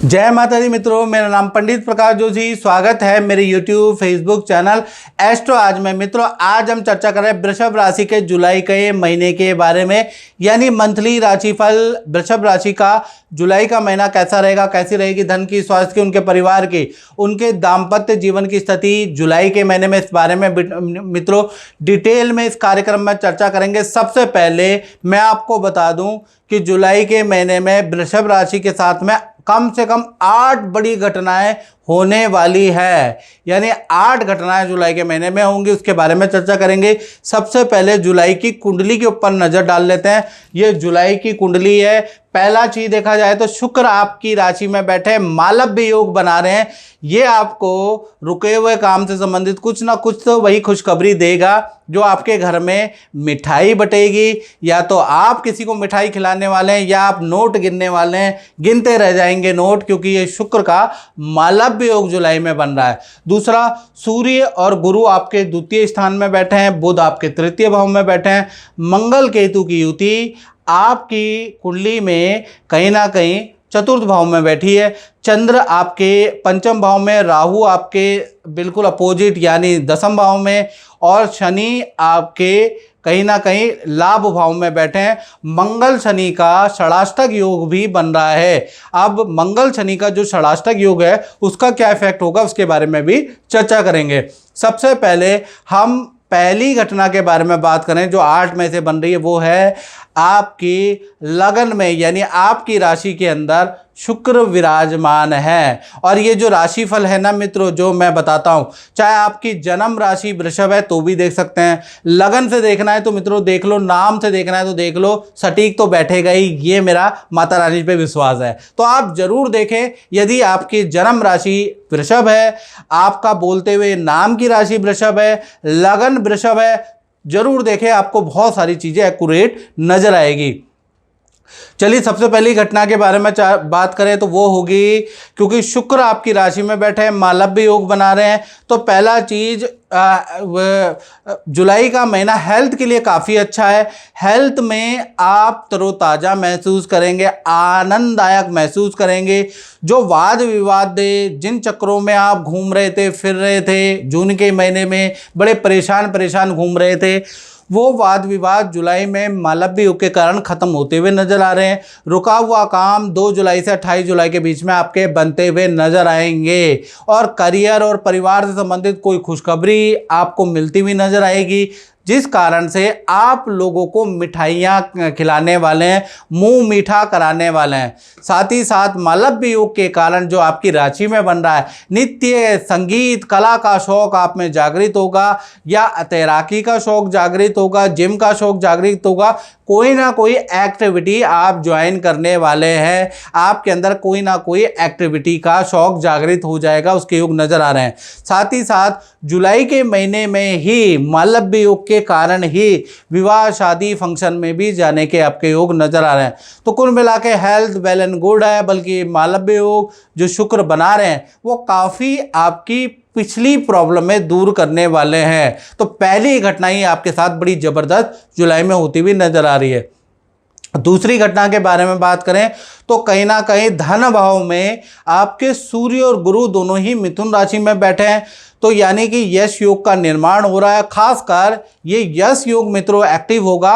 जय माता दी मित्रों, मेरा नाम पंडित प्रकाश जोशी। स्वागत है मेरे YouTube फेसबुक चैनल एस्ट्रो आज में। मित्रों, आज हम चर्चा कर रहे हैं वृषभ राशि के जुलाई के महीने के बारे में, यानी मंथली राशिफल। वृषभ राशि का जुलाई का महीना कैसा रहेगा, कैसी रहेगी धन की, स्वास्थ्य की, उनके परिवार की, उनके दाम्पत्य जीवन की स्थिति जुलाई के महीने में, इस बारे में मित्रों डिटेल में इस कार्यक्रम में चर्चा करेंगे। सबसे पहले मैं आपको बता दूं कि जुलाई के महीने में वृषभ राशि के साथ में कम से कम 8 बड़ी घटनाएं होने वाली है, यानी 8 घटनाएं जुलाई के महीने में होंगी, उसके बारे में चर्चा करेंगे। सबसे पहले जुलाई की कुंडली के ऊपर नजर डाल लेते हैं। ये जुलाई की कुंडली है। पहला चीज देखा जाए तो शुक्र आपकी राशि में बैठे मालव्य योग बना रहे हैं। ये आपको रुके हुए काम से संबंधित कुछ ना कुछ तो वही खुशखबरी देगा, जो आपके घर में मिठाई बटेगी, या तो आप किसी को मिठाई खिलाने वाले हैं, या आप नोट गिनने वाले हैं, गिनते रह जाएंगे नोट, क्योंकि ये शुक्र का मालव्य योग जुलाई में बन रहा है। दूसरा, सूर्य और गुरु आपके द्वितीय स्थान में बैठे हैं, बुध आपके तृतीय भाव में बैठे हैं, मंगल केतु की युति आपकी कुंडली में कहीं ना कहीं चतुर्थ भाव में बैठी है। चंद्र आपके पंचम भाव में, राहु आपके बिल्कुल अपोजिट यानी दसम भाव में, और शनि आपके कहीं ना कहीं लाभ भाव में बैठे हैं। मंगल शनि का षडाष्टक योग भी बन रहा है। अब मंगल शनि का जो षडाष्टक योग है उसका क्या इफेक्ट होगा, उसके बारे में भी चर्चा करेंगे। सबसे पहले हम पहली घटना के बारे में बात करें जो 8 में से बन रही है, वो है आपकी लगन में, यानी आपकी राशि के अंदर शुक्र विराजमान है। और ये जो राशिफल है ना मित्रों, जो मैं बताता हूं, चाहे आपकी जन्म राशि वृषभ है तो भी देख सकते हैं, लगन से देखना है तो मित्रों देख लो, नाम से देखना है तो देख लो, सटीक तो बैठेगा ही, ये मेरा माता रानी पे विश्वास है। तो आप जरूर देखें, यदि आपकी जन्म राशि वृषभ है, आपका बोलते हुए नाम की राशि वृषभ है, लगन वृषभ है, जरूर देखें, आपको बहुत सारी चीजें एक्यूरेट नजर आएगी। चलिए, सबसे पहली घटना के बारे में बात करें तो वो होगी, क्योंकि शुक्र आपकी राशि में बैठे हैं, मालव्य योग बना रहे हैं, तो पहला चीज जुलाई का महीना हेल्थ के लिए काफ़ी अच्छा है। हेल्थ में आप तरोताज़ा महसूस करेंगे, आनंददायक महसूस करेंगे। जो वाद विवाद जिन चक्रों में आप घूम रहे थे, फिर रहे थे, जून के महीने में बड़े परेशान घूम रहे थे, वो वाद विवाद जुलाई में मालव्य योग के कारण खत्म होते हुए नजर आ रहे हैं। रुका हुआ काम 2 जुलाई से 28 जुलाई के बीच में आपके बनते हुए नजर आएंगे, और करियर और परिवार से संबंधित कोई खुशखबरी आपको मिलती हुई नजर आएगी, जिस कारण से आप लोगों को मिठाइयाँ खिलाने वाले हैं, मुंह मीठा कराने वाले हैं। साथ ही साथ मालव्य योग के कारण जो आपकी राशि में बन रहा है, नित्य संगीत कला का शौक आप में जागृत होगा, या तैराकी का शौक जागृत होगा, जिम का शौक जागृत होगा, कोई ना कोई एक्टिविटी आप ज्वाइन करने वाले हैं, आपके अंदर कोई ना कोई एक्टिविटी का शौक जागृत हो जाएगा, उसके योग नजर आ रहे हैं। साथ ही साथ जुलाई के महीने में ही मालव्य योग के कारण ही विवाह शादी फंक्शन में भी जाने के आपके योग नजर आ रहे हैं। तो कुल मिला के हेल्थ वेल एंड गुड है, बल्कि मालव्य योग जो शुक्र बना रहे हैं वो काफ़ी आपकी पिछली प्रॉब्लम में दूर करने वाले हैं। तो पहली घटना ही आपके साथ बड़ी जबरदस्त जुलाई में होती हुई नजर आ रही है। दूसरी घटना के बारे में बात करें तो कहीं ना कहीं धन भाव में आपके सूर्य और गुरु दोनों ही मिथुन राशि में बैठे हैं, तो यानी कि यश योग का निर्माण हो रहा है। खासकर ये यश योग मित्रों एक्टिव होगा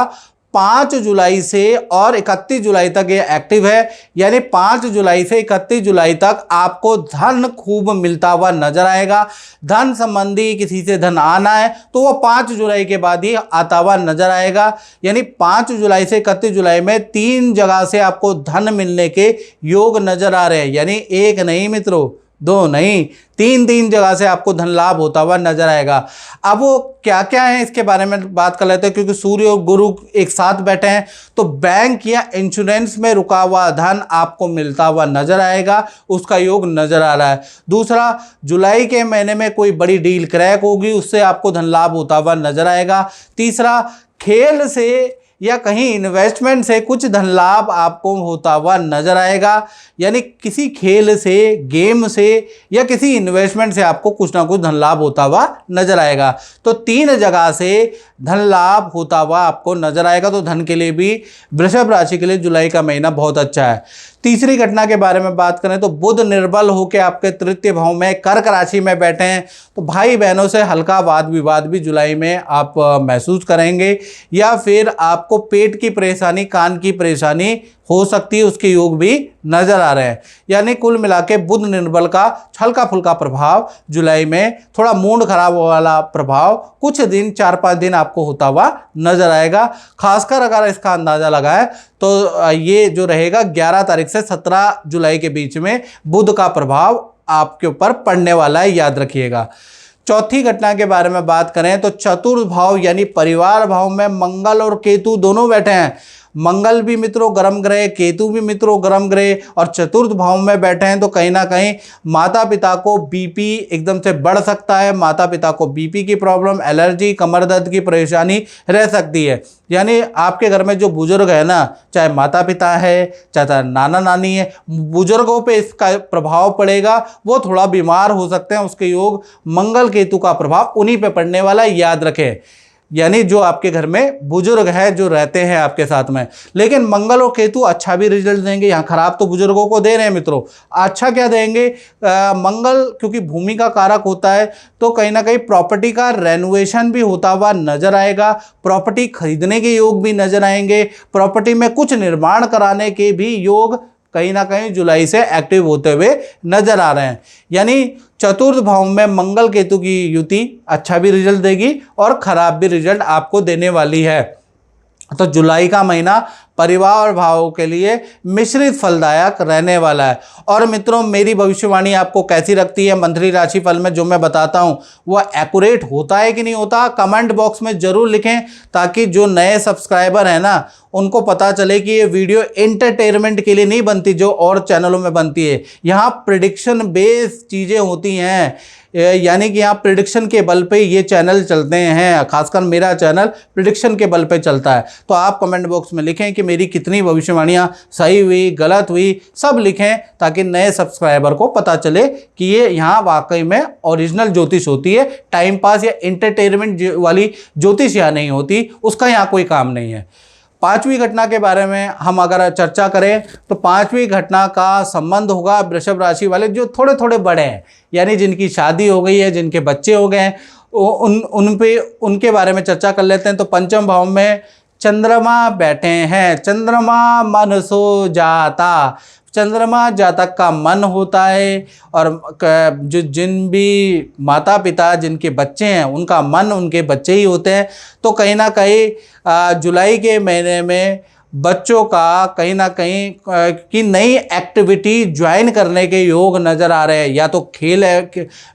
5 जुलाई से, और 31 जुलाई तक ये एक्टिव है, यानी 5 जुलाई से 31 जुलाई तक आपको धन खूब मिलता हुआ नजर आएगा। धन संबंधी किसी से धन आना है तो वो 5 जुलाई के बाद ही आता हुआ नजर आएगा, यानी 5 जुलाई से 31 जुलाई में 3 जगह से आपको धन मिलने के योग नजर आ रहे हैं, यानी एक नहीं मित्रों, 2 नहीं, 3 जगह से आपको धन लाभ होता हुआ नजर आएगा। अब वो क्या क्या है इसके बारे में बात कर लेते हैं, क्योंकि सूर्य और गुरु एक साथ बैठे हैं, तो बैंक या इंश्योरेंस में रुका हुआ धन आपको मिलता हुआ नजर आएगा, उसका योग नजर आ रहा है। दूसरा, जुलाई के महीने में कोई बड़ी डील क्रैक होगी, उससे आपको धन लाभ होता हुआ नजर आएगा। तीसरा, खेल से या कहीं इन्वेस्टमेंट से कुछ धन लाभ आपको होता हुआ नजर आएगा, यानी किसी खेल से, गेम से या किसी इन्वेस्टमेंट से आपको कुछ ना कुछ धन लाभ होता हुआ नजर आएगा। तो 3 जगह से धन लाभ होता हुआ आपको नजर आएगा। तो धन के लिए भी वृषभ राशि के लिए जुलाई का महीना बहुत अच्छा है। तीसरी घटना के बारे में बात करें तो बुध निर्बल होकर आपके तृतीय भाव में कर्क राशि में बैठे हैं, तो भाई बहनों से हल्का वाद विवाद भी जुलाई में आप महसूस करेंगे, या फिर आपको पेट की परेशानी, कान की परेशानी हो सकती है, उसके योग भी नजर आ रहे हैं। यानी कुल मिला के बुध निर्बल का हल्का फुल्का प्रभाव जुलाई में, थोड़ा मूड खराब वाला प्रभाव कुछ दिन, 4-5 दिन आपको होता हुआ नजर आएगा। खासकर अगर इसका अंदाजा लगाएं तो ये जो रहेगा 11 तारीख से 17 जुलाई के बीच में बुध का प्रभाव आपके ऊपर पड़ने वाला है, याद रखिएगा। चौथी घटना के बारे में बात करें तो चतुर्थ भाव यानी परिवार भाव में मंगल और केतु दोनों बैठे हैं। मंगल भी मित्रों गर्म ग्रह, केतु भी मित्रों गर्म ग्रह, और चतुर्थ भाव में बैठे हैं, तो कहीं ना कहीं माता पिता को बीपी एकदम से बढ़ सकता है। माता पिता को बीपी की प्रॉब्लम, एलर्जी, कमर दर्द की परेशानी रह सकती है। यानी आपके घर में जो बुजुर्ग है ना, चाहे माता पिता है, चाहे नाना नानी है, बुजुर्गों पे इसका प्रभाव पड़ेगा, वो थोड़ा बीमार हो सकते हैं। उसके योग मंगल केतु का प्रभाव उन्हीं पे पड़ने वाला है, याद रखें। यानी जो आपके घर में बुजुर्ग है, जो रहते हैं आपके साथ में। लेकिन मंगल और केतु अच्छा भी रिजल्ट देंगे। यहाँ खराब तो बुजुर्गों को दे रहे हैं मित्रों, अच्छा क्या देंगे? मंगल क्योंकि भूमि का कारक होता है, तो कहीं ना कहीं प्रॉपर्टी का रेनोवेशन भी होता हुआ नजर आएगा, प्रॉपर्टी खरीदने के योग भी नजर आएंगे, प्रॉपर्टी में कुछ निर्माण कराने के भी योग कहीं ना कहीं जुलाई से एक्टिव होते हुए नजर आ रहे हैं। यानी चतुर्थ भाव में मंगल केतु की युति अच्छा भी रिजल्ट देगी और खराब भी रिजल्ट आपको देने वाली है। तो जुलाई का महीना परिवार भावों के लिए मिश्रित फलदायक रहने वाला है। और मित्रों, मेरी भविष्यवाणी आपको कैसी लगती है मंथली राशि फल में जो मैं बताता हूँ, वह एक्यूरेट होता है कि नहीं होता? कमेंट बॉक्स में ज़रूर लिखें, ताकि जो नए सब्सक्राइबर हैं ना, उनको पता चले कि ये वीडियो एंटरटेनमेंट के लिए नहीं बनती जो और चैनलों में बनती है। यहाँ प्रिडिक्शन बेस्ड चीज़ें होती हैं, यानी कि यहाँ प्रिडिक्शन के बल पे ये चैनल चलते हैं। खासकर मेरा चैनल प्रिडिक्शन के बल पे चलता है। तो आप कमेंट बॉक्स में लिखें कि मेरी कितनी भविष्यवाणियाँ सही हुई, गलत हुई, सब लिखें, ताकि नए सब्सक्राइबर को पता चले कि ये यहाँ वाकई में ओरिजिनल ज्योतिष होती है। टाइम पास या एंटरटेनमेंट वाली ज्योतिष यहाँ नहीं होती, उसका यहाँ कोई काम नहीं है। पांचवी घटना के बारे में हम अगर चर्चा करें तो पांचवी घटना का संबंध होगा वृषभ राशि वाले जो थोड़े थोड़े बड़े हैं, यानी जिनकी शादी हो गई है, जिनके बच्चे हो गए हैं, उनके बारे में चर्चा कर लेते हैं। तो पंचम भाव में चंद्रमा बैठे हैं। चंद्रमा मन सो जाता, चंद्रमा जातक का मन होता है, और जो जिन भी माता पिता जिनके बच्चे हैं उनका मन उनके बच्चे ही होते हैं। तो कहीं ना कहीं जुलाई के महीने में बच्चों का कहीं ना कहीं की नई एक्टिविटी ज्वाइन करने के योग नज़र आ रहे हैं। या तो खेल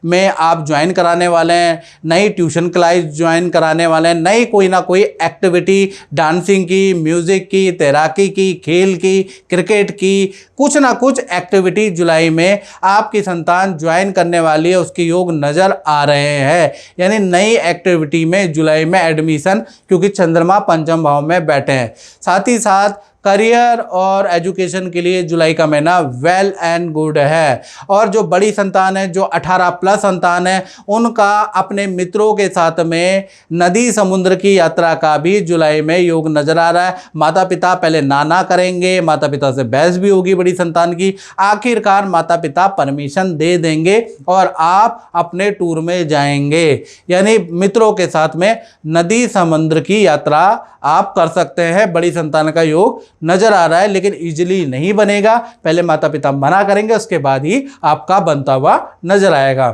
में आप ज्वाइन कराने वाले हैं, नई ट्यूशन क्लास ज्वाइन कराने वाले हैं, नई कोई ना कोई एक्टिविटी, डांसिंग की, म्यूज़िक की, तैराकी की, खेल की, क्रिकेट की, कुछ ना कुछ एक्टिविटी जुलाई में आपकी संतान ज्वाइन करने वाली है, उसके योग नज़र आ रहे हैं। यानी नई एक्टिविटी में जुलाई में एडमिशन, क्योंकि चंद्रमा पंचम भाव में बैठे हैं। साथ ही साथ करियर और एजुकेशन के लिए जुलाई का महीना वेल एंड गुड है। और जो बड़ी संतान है, जो 18+ संतान है, उनका अपने मित्रों के साथ में नदी समुद्र की यात्रा का भी जुलाई में योग नजर आ रहा है। माता पिता पहले नाना करेंगे, माता पिता से बहस भी होगी बड़ी संतान की, आखिरकार माता पिता परमिशन दे देंगे और आप अपने टूर में जाएंगे। यानी मित्रों के साथ में नदी समुद्र की यात्रा आप कर सकते हैं। बड़ी संतान का योग नजर आ रहा है, लेकिन इजीली नहीं बनेगा। पहले माता पिता मना करेंगे, उसके बाद ही आपका बनता हुआ नजर आएगा।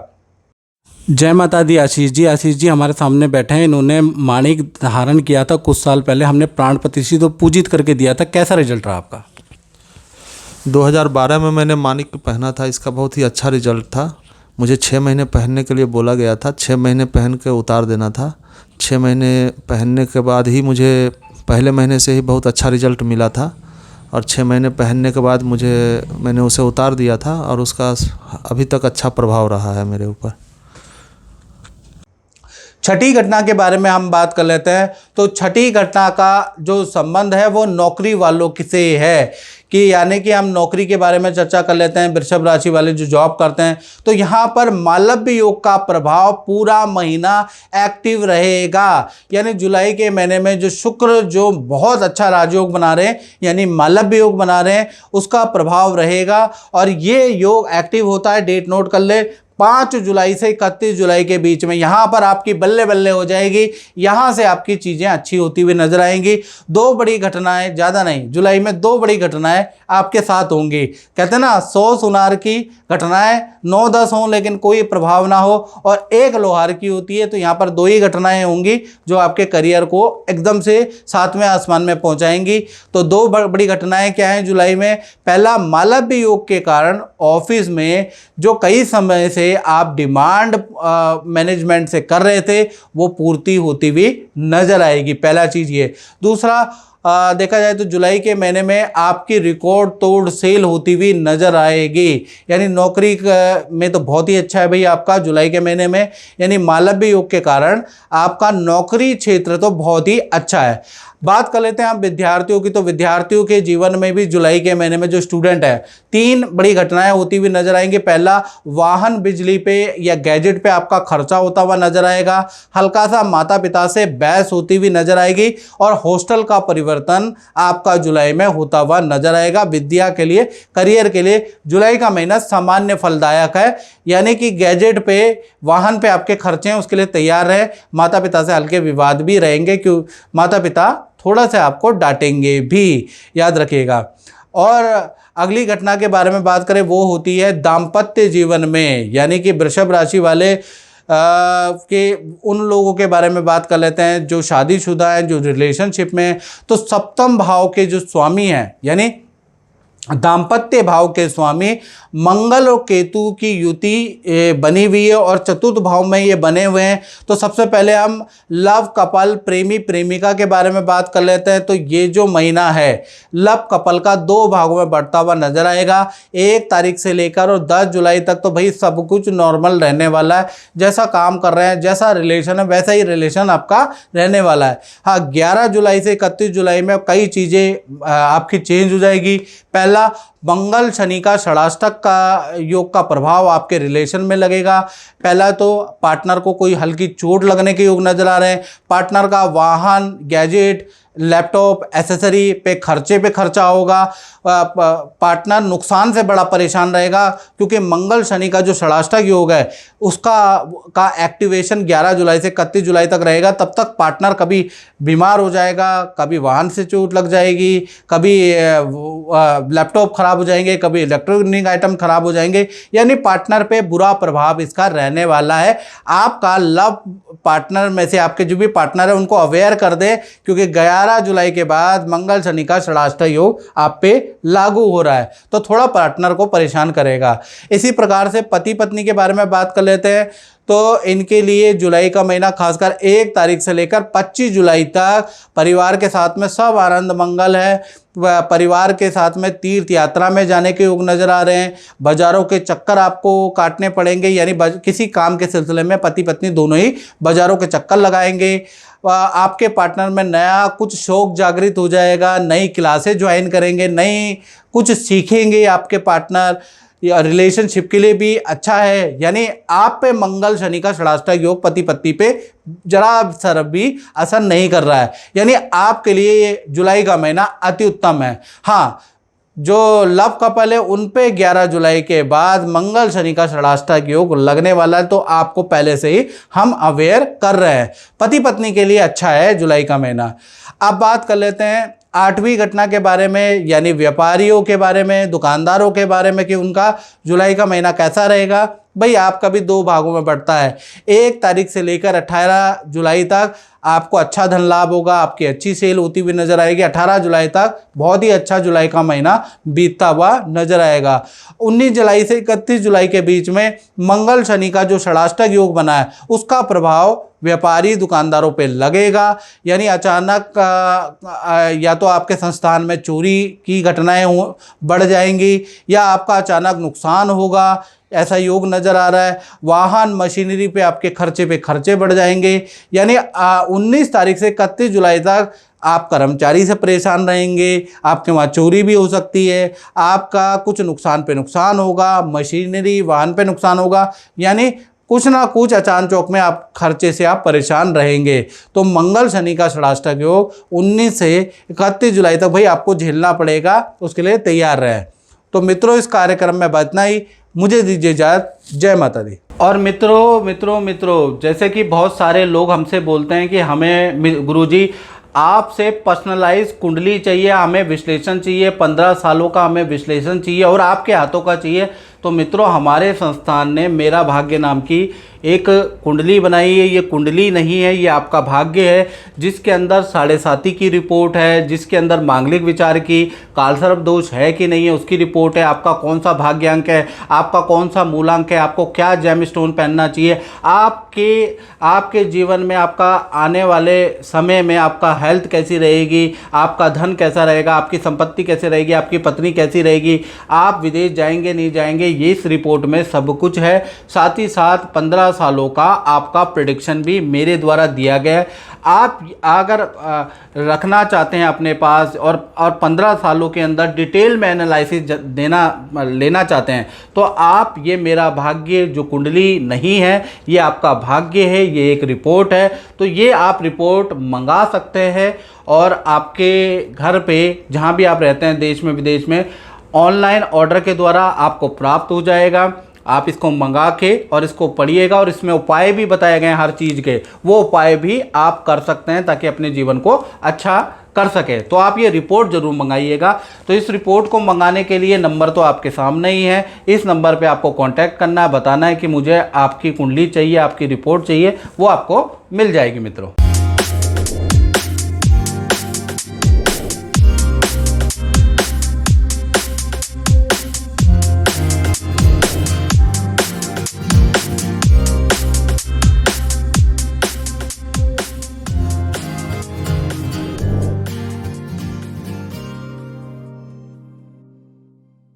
जय माता दी। आशीष जी हमारे सामने बैठे हैं। इन्होंने माणिक धारण किया था कुछ साल पहले, हमने प्राण प्रतिष्ठित तो पूजित करके दिया था। कैसा रिजल्ट रहा आपका? 2012 में मैंने माणिक पहना था, इसका बहुत ही अच्छा रिजल्ट था। मुझे 6 महीने पहनने के लिए बोला गया था, 6 महीने पहन के उतार देना था। 6 महीने पहनने के बाद ही मुझे पहले महीने से ही बहुत अच्छा रिजल्ट मिला था, और 6 महीने पहनने के बाद मैंने उसे उतार दिया था, और उसका अभी तक अच्छा प्रभाव रहा है मेरे ऊपर। छठी घटना के बारे में हम बात कर लेते हैं। तो छठी घटना का जो संबंध है वो नौकरी वालों से है, कि यानी कि हम नौकरी के बारे में चर्चा कर लेते हैं। वृषभ राशि वाले जो जॉब करते हैं, तो यहाँ पर मालव्य योग का प्रभाव पूरा महीना एक्टिव रहेगा। यानी जुलाई के महीने में जो शुक्र जो बहुत अच्छा राजयोग बना रहे हैं, यानी मालव्य योग बना रहे हैं, उसका प्रभाव रहेगा। और ये योग एक्टिव होता है, डेट नोट कर ले, 5 जुलाई से 31 जुलाई के बीच में। यहाँ पर आपकी बल्ले बल्ले हो जाएगी, यहाँ से आपकी चीज़ें अच्छी होती हुई नजर आएंगी। 2 बड़ी घटनाएं, ज़्यादा नहीं, जुलाई में 2 बड़ी घटनाएं आपके साथ होंगी। कहते हैं ना, 100 सुनार की घटनाएं 9-10 हों लेकिन कोई प्रभाव ना हो, और 1 लोहार की होती है। तो यहाँ पर 2 ही घटनाएं होंगी जो आपके करियर को एकदम से 7वें आसमान में पहुँचाएंगी। तो 2 बड़ी घटनाएं क्या हैं जुलाई में? पहला, मालव्य योग के कारण ऑफिस में जो कई समय से आप डिमांड मैनेजमेंट से कर रहे थे, वो पूर्ति होती हुई नजर आएगी, पहला चीज ये। दूसरा, देखा जाए तो जुलाई के महीने में आपकी रिकॉर्ड तोड़ सेल होती हुई नजर आएगी। यानी नौकरी में तो बहुत ही अच्छा है भाई आपका जुलाई के महीने में, यानी मालव्य योग के कारण आपका नौकरी क्षेत्र तो बहुत ही अच्छा है। बात कर लेते हैं आप विद्यार्थियों की। तो विद्यार्थियों के जीवन में भी जुलाई के महीने में जो स्टूडेंट है, 3 बड़ी घटनाएं होती हुई नजर आएंगी। पहला, वाहन बिजली पे या गैजेट पे आपका खर्चा होता हुआ नजर आएगा। हल्का सा माता पिता से बहस होती हुई नजर आएगी, और हॉस्टल का परिवर्तन आपका जुलाई में होता हुआ नजर आएगा। विद्या के लिए, करियर के लिए जुलाई का महीना सामान्य फलदायक है। यानी कि गैजेट पे, वाहन पे आपके खर्चे हैं, उसके लिए तैयार रहे। माता पिता से हल्के विवाद भी रहेंगे, क्यों माता पिता थोड़ा सा आपको डांटेंगे भी, याद रखिएगा। और अगली घटना के बारे में बात करें, वो होती है दाम्पत्य जीवन में। यानी कि वृषभ राशि वाले के उन लोगों के बारे में बात कर लेते हैं जो शादीशुदा हैं, जो रिलेशनशिप में हैं। तो सप्तम भाव के जो स्वामी हैं, यानी दाम्पत्य भाव के स्वामी मंगल और केतु की युति बनी हुई है, और चतुर्थ भाव में ये बने हुए हैं। तो सबसे पहले हम लव कपल, प्रेमी प्रेमिका के बारे में बात कर लेते हैं। तो ये जो महीना है लव कपल का 2 भागों में बढ़ता हुआ नजर आएगा। 1 तारीख से लेकर और 10 जुलाई तक तो भाई सब कुछ नॉर्मल रहने वाला है। जैसा काम कर रहे हैं, जैसा रिलेशन है, वैसा ही रिलेशन आपका रहने वाला है। हाँ, 11 जुलाई से 31 जुलाई में कई चीज़ें आपकी चेंज हो जाएगी। पहला, मंगल शनि का षडाष्टक का योग का प्रभाव आपके रिलेशन में लगेगा। पहला तो पार्टनर को कोई हल्की चोट लगने के योग नजर आ रहे हैं। पार्टनर का वाहन, गैजेट, लैपटॉप, एसेसरी पे खर्चा होगा। पार्टनर नुकसान से बड़ा परेशान रहेगा, क्योंकि मंगल शनि का जो षडाष्टक योग है उसका एक्टिवेशन 11 जुलाई से 31 जुलाई तक रहेगा। तब तक पार्टनर कभी बीमार हो जाएगा, कभी वाहन से चोट लग जाएगी, कभी लैपटॉप खराब हो जाएंगे, कभी इलेक्ट्रॉनिक आइटम खराब हो जाएंगे। यानी पार्टनर पे बुरा प्रभाव इसका रहने वाला है। आपका लव पार्टनर में से आपके जो भी पार्टनर है उनको अवेयर कर दे, क्योंकि 11 जुलाई के बाद मंगल शनि का षडाष्टक योग आप पे लागू हो रहा है, तो थोड़ा पार्टनर को परेशान करेगा। इसी प्रकार से पति पत्नी के बारे में बात कर लेते हैं। तो इनके लिए जुलाई का महीना खासकर 1 तारीख से लेकर 25 जुलाई तक परिवार के साथ में सब आनंद मंगल है। परिवार के साथ में तीर्थ यात्रा में जाने के योग नजर आ रहे हैं। बाजारों के चक्कर आपको काटने पड़ेंगे, यानी किसी काम के सिलसिले में पति पत्नी दोनों ही बाजारों के चक्कर लगाएंगे। आपके पार्टनर में नया कुछ शौक जागृत हो जाएगा, नई क्लासेस ज्वाइन करेंगे, नई कुछ सीखेंगे आपके पार्टनर। या रिलेशनशिप के लिए भी अच्छा है। यानी आप पे मंगल शनि का षडाष्टक योग पति पत्नी पे जरा सर भी असर नहीं कर रहा है। यानी आपके लिए ये जुलाई का महीना अति उत्तम है। हाँ, जो लव कपल है उन पे 11 जुलाई के बाद मंगल शनि का षडाष्टक योग लगने वाला है, तो आपको पहले से ही हम अवेयर कर रहे हैं। पति पत्नी के लिए अच्छा है जुलाई का महीना। अब बात कर लेते हैं 8वीं घटना के बारे में, यानी व्यापारियों के बारे में, दुकानदारों के बारे में, कि उनका जुलाई का महीना कैसा रहेगा। भाई आपका भी 2 भागों में बढ़ता है। 1 तारीख से लेकर 18 जुलाई तक आपको अच्छा धन लाभ होगा, आपकी अच्छी सेल होती हुई नजर आएगी। 18 जुलाई तक बहुत ही अच्छा जुलाई का महीना बीतता हुआ नजर आएगा। 19 जुलाई से 31 जुलाई के बीच में मंगल शनि का जो षडाष्टक योग बना है उसका प्रभाव व्यापारी दुकानदारों पे लगेगा। यानी अचानक या तो आपके संस्थान में चोरी की घटनाएं बढ़ जाएंगी, या आपका अचानक नुकसान होगा, ऐसा योग नज़र आ रहा है। वाहन मशीनरी पे आपके खर्चे बढ़ जाएंगे। यानी 19 तारीख से 31 जुलाई तक आप कर्मचारी से परेशान रहेंगे, आपके वहाँ चोरी भी हो सकती है, आपका कुछ नुकसान पे नुकसान होगा, मशीनरी वाहन पे नुकसान होगा, यानी कुछ ना कुछ अचानक चौक में आप खर्चे से आप परेशान रहेंगे। तो मंगल शनि का षडाष्टक योग 19 से 31 जुलाई तक भाई आपको झेलना पड़ेगा, उसके लिए तैयार रहें। तो मित्रों, इस कार्यक्रम में बस इतना ही। मुझे दीजिए इजाज़त। जय माता दी। और मित्रों, जैसे कि बहुत सारे लोग हमसे बोलते हैं कि हमें गुरुजी आपसे पर्सनलाइज कुंडली चाहिए, हमें विश्लेषण चाहिए, 15 सालों का हमें विश्लेषण चाहिए और आपके हाथों का चाहिए। तो मित्रों, हमारे संस्थान ने मेरा भाग्य नाम की एक कुंडली बनाई है। ये कुंडली नहीं है, ये आपका भाग्य है, जिसके अंदर 7.5 की रिपोर्ट है, जिसके अंदर मांगलिक विचार की, कालसर्प दोष है कि नहीं है उसकी रिपोर्ट है, आपका कौन सा भाग्यांक है, आपका कौन सा मूलांक है, आपको क्या जेम स्टोन पहनना चाहिए, आपके जीवन में आपका आने वाले समय में आपका हेल्थ कैसी रहेगी, आपका धन कैसा रहेगा, आपकी संपत्ति कैसे रहेगी, आपकी पत्नी कैसी रहेगी, आप विदेश जाएंगे नहीं जाएंगे, ये इस रिपोर्ट में सब कुछ है। साथ ही साथ 15 सालों का आपका प्रेडिक्शन भी मेरे द्वारा दिया गया है। आप अगर रखना चाहते हैं अपने पास और 15 सालों के अंदर डिटेल में एनालिसिस लेना चाहते हैं, तो आप ये मेरा भाग्य जो कुंडली नहीं है, ये आपका भाग्य है, ये एक रिपोर्ट है। तो ये आप रिपोर्ट मंगा सकते हैं और आपके घर पे जहाँ भी आप रहते हैं, देश में विदेश में, ऑनलाइन ऑर्डर के द्वारा आपको प्राप्त हो जाएगा। आप इसको मंगा के और इसको पढ़िएगा और इसमें उपाय भी बताए गए हैं हर चीज़ के, वो उपाय भी आप कर सकते हैं ताकि अपने जीवन को अच्छा कर सके। तो आप ये रिपोर्ट ज़रूर मंगाइएगा। तो इस रिपोर्ट को मंगाने के लिए नंबर तो आपके सामने ही है, इस नंबर पे आपको कांटेक्ट करना है, बताना है कि मुझे आपकी कुंडली चाहिए, आपकी रिपोर्ट चाहिए, वो आपको मिल जाएगी मित्रों।